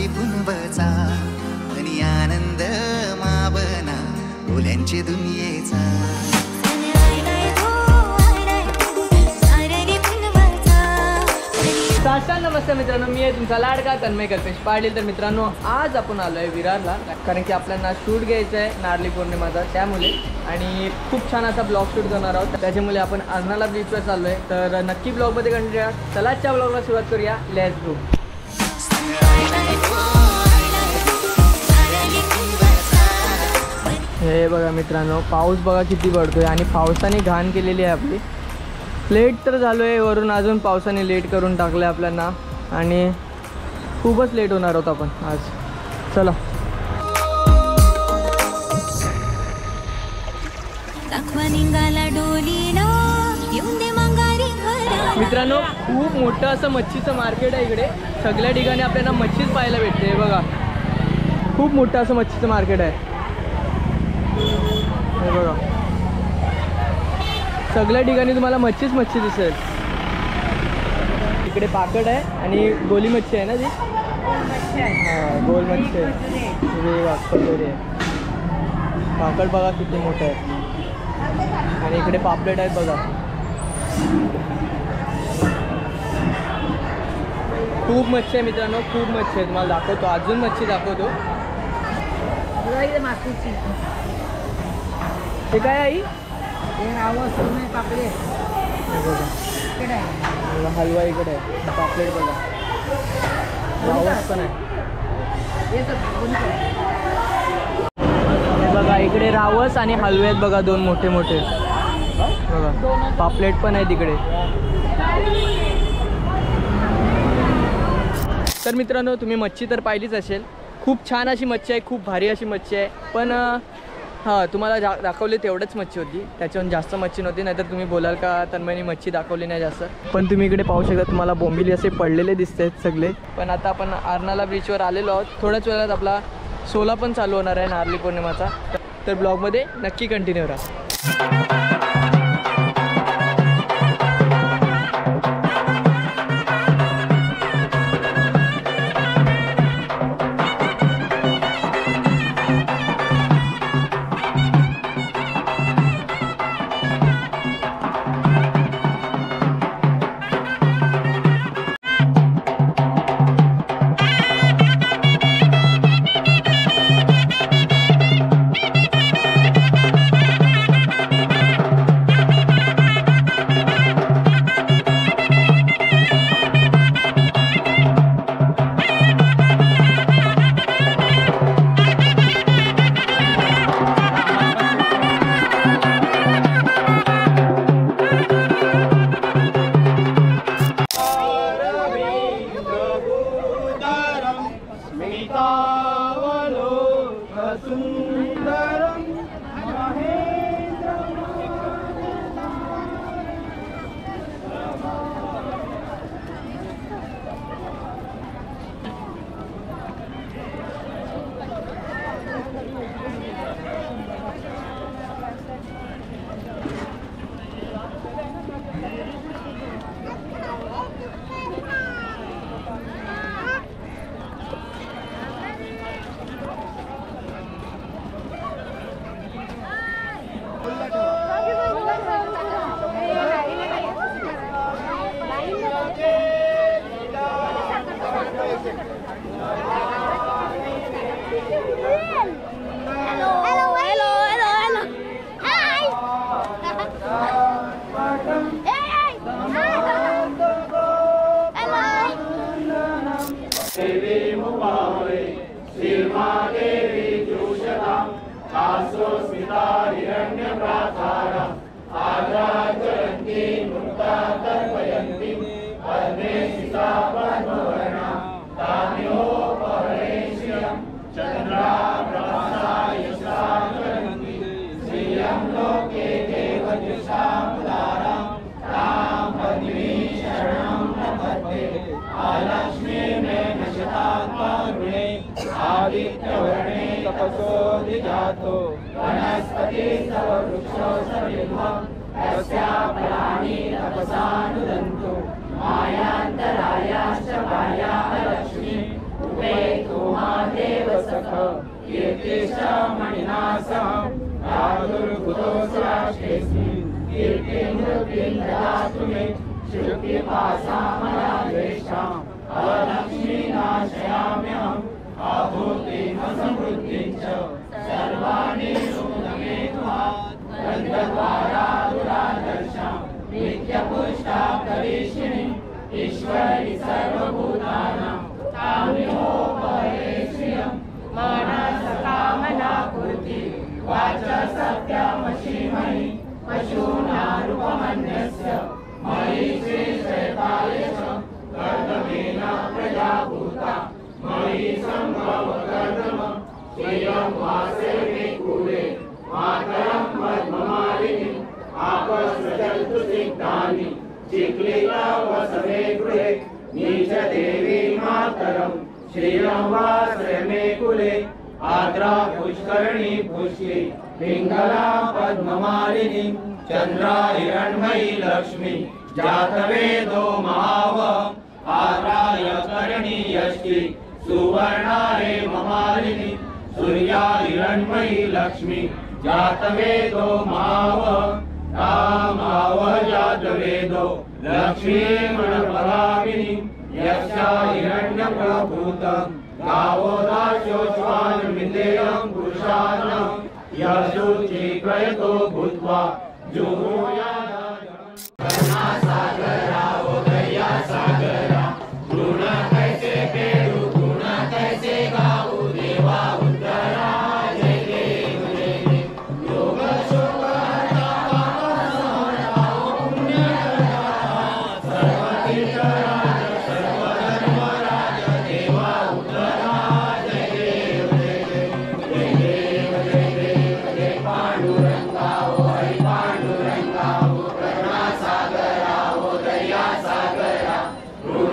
नारली पुनवचा आणि आनंद मावना बोल्यांचे दुनियेचा। नमस्ते मित्रांनो, मी आहे तुमचा लाडका तन्मय कल्पेश पाटील। तर मित्रांनो, आज आपण आलो आहे विरारला, कारण की आपल्याला शूट घ्यायचं आहे नारली पौर्णिमाचा, त्यामुळे आणि खूप छान असा ब्लॉग शूट करणार आहोत। त्याच्यामुळे आपण अर्नाळा बीचवर चाललो आहे, तर नक्की ब्लॉगमध्ये कंटिन्यू करा। चला आजच्या ब्लॉगला सुरुवात करूया, लेट्स गो। हे बघा मित्रांनो, पाऊस बघा किती पडतोय आणि पावसाने घाण केलेली आहे आपली। लेट तर झालो आहे, वरून अजून पावसाने लेट करून टाकलं आहे आपल्याला आणि खूपच लेट होणार आहोत आपण आज। चला मित्रांनो, खूप मोठं असं मच्छीचं मार्केट आहे इकडे। सगळ्या ठिकाणी आपल्याला मच्छीच पाहायला भेटते। बघा खूप मोठं असं मच्छीचं मार्केट आहे हे बघा, सगळ्या ठिकाणी तुम्हाला मच्छी दिसेल। इकडे पाकड आहे आणि गोली मच्छी आहे ना ती, हां गोल मच्छी आहे। पाकड बघा किती मोठं आहे आणि इकडे पापलेट आहेत बघा, खूप मच्छी आहे मित्रांनो, खूप मच्छी आहे। तुम्हाला दाखवतो, अजून मच्छी दाखवतो। हे काय आई? पापलेट हलवा इकडे आहे, पापलेट बघा, रावस पण आहे बघा। इकडे रावस आणि हलवे आहेत बघा, दोन मोठे मोठे बघा। पापलेट पण आहे तिकडे। तर मित्रांनो, तुम्ही मच्छी तर पाहिलीच असेल, खूप छान अशी मच्छी आहे, खूप भारी अशी मच्छी आहे। पण हां, तुम्हाला दाखवली तेवढंच मच्छी होती, त्याच्याहून जास्त मच्छी नव्हती। नाहीतर तुम्ही बोलाल का तन्मयनी मच्छी दाखवली नाही जास्त। पण तुम्ही इकडे पाहू शकता, तुम्हाला बोंबिली असे पडलेले दिसत आहेत सगळे। पण आता आपण अर्नाळा बीचवर आलेलो आहोत, थोड्याच वेळात आपला सोला पण चालू होणार आहे नारली पौर्णिमाचा। तर ब्लॉगमध्ये नक्की कंटिन्यू राहा। आदित्यवर्णे तपसोऽधिजातो वनस्पति सर्ववृक्षो सविद्भं तस्याफलानि तपसानुदन्तु मायान्तरायाश्च बाह्याः लक्ष्मी उपेतु कीर्तिश्च मणिना सह प्रादुर्भूतोऽस्यास्मिन् कीर्तिमृत्युञ्जयातु मे श्रुतिपासामयादेशाम् अलक्ष्मीनाशयाम्यहम् आभूतिं समृद्धिं च सर्वाणि नूनमे गन्धद्वारादुरादर्शां नित्यपुष्टा करिष्यिणि ईश्वरि सर्वभूतानां तामिहोपहरे श्रियं मनसकामना पूर्ति वाच सत्यमशीमहि पशूनारूपमन्यस्य मयि श्रीश्रेताय च कर्दमेन प्रजाभूता मयि सम्भवकर्दम श्रियं वासे मे कुले मातरं पद्ममालिनीम् आपसृजन्तु सिद्धानि चिक्लिता वसवे गृहे नीचदेवी मातरं श्रियं वासय मे कुले आद्रा पुष्करणी पुष्ये पिङ्गला पद्ममालिनी चन्द्रा हिरण्मयी लक्ष्मी जातवेदो महाव आद्राय करणी यष्टि सुवर्णा हे ममालिनी सूर्या हिरण्मयी लक्ष्मी जातवेदो महाव कामाव जातवेदो लक्ष्मी मणपगामिनी यक्षा हिरण्यप्रभूतं गावो दास्योश्वान् विन्देयं पुरुषान् यशुचिक्रयतो भूत्वा जुहुयाद करुणासागरा ओ दयासागरा ऋण कैसे फेडू गुण कैसे गाऊ देवा उद्धरा जय देव जय देव योग शोक हरता पाप संहरता पुण्य करता सर्वतीर्थराज सर्वधर्मराज देवा उद्धरा जय देव जय देव जय देव जय देव जय पांडुरंगा ओ हरि पांडुरंगा ओ करुणासागरा ओ दयासागरा ऋण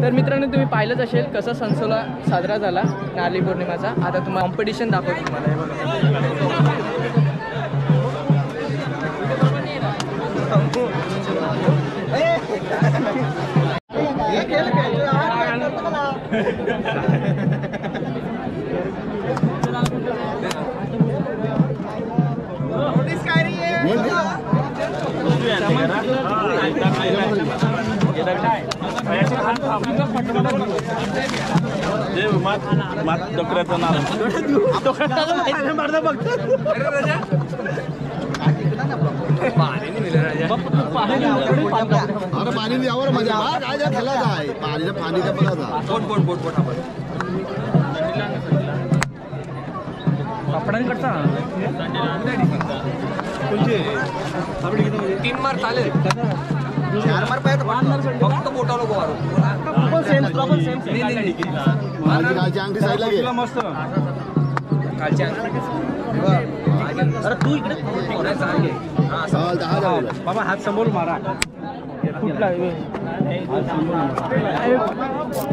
तर मित्रांनो तुम्ही पाहिलंच असेल कसा सण साजरा झाला नारळी पौर्णिमाचा. आता तुम्हाला कॉम्पिटिशन दाखवतो तुम्हाला. हे बघा अरे पाणी यावर मजा काय खेळा जाय पाणीच्या पाणीच्या तीन मार चालेल. 4 मार पाहिजे फक्त मोठा लोक मारू. कालची अंगठी साईडला घे. अरे तू इकडे बाबा हात समोर मारा.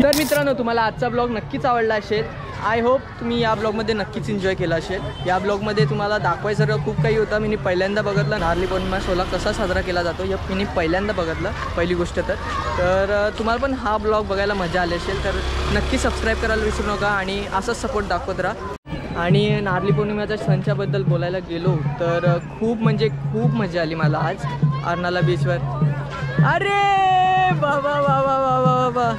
तर मित्रांनो तुम्हाला आजचा ब्लॉग नक्कीच आवडला असेल. आय होप तुम्ही या ब्लॉगमध्ये नक्कीच एन्जॉय केला असेल. या ब्लॉगमध्ये तुम्हाला दाखवायचं खूप काही होतं. मी पहिल्यांदा बघितलं नारळी पौर्णिमा सोहळा कसा साजरा केला जातो या मी पहिल्यांदा बघितलं पहिली गोष्ट. तर तुम्हाला पण हा ब्लॉग बघायला मजा आली असेल तर नक्की सबस्क्राईब करायला विसरू नका आणि असंच सपोर्ट दाखवत राहा. आणि नारळी पौर्णिमेच्या सणाच्याबद्दल बोलायला गेलो तर खूप म्हणजे खूप मजा आली मला आज अर्नाळा बीचवर. अरे बाबा बाबा बाबा बाबा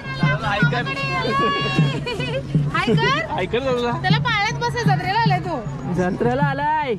त्याला पाळण्यात बस जत्रेला आलाय तो. जत्रेला आलाय.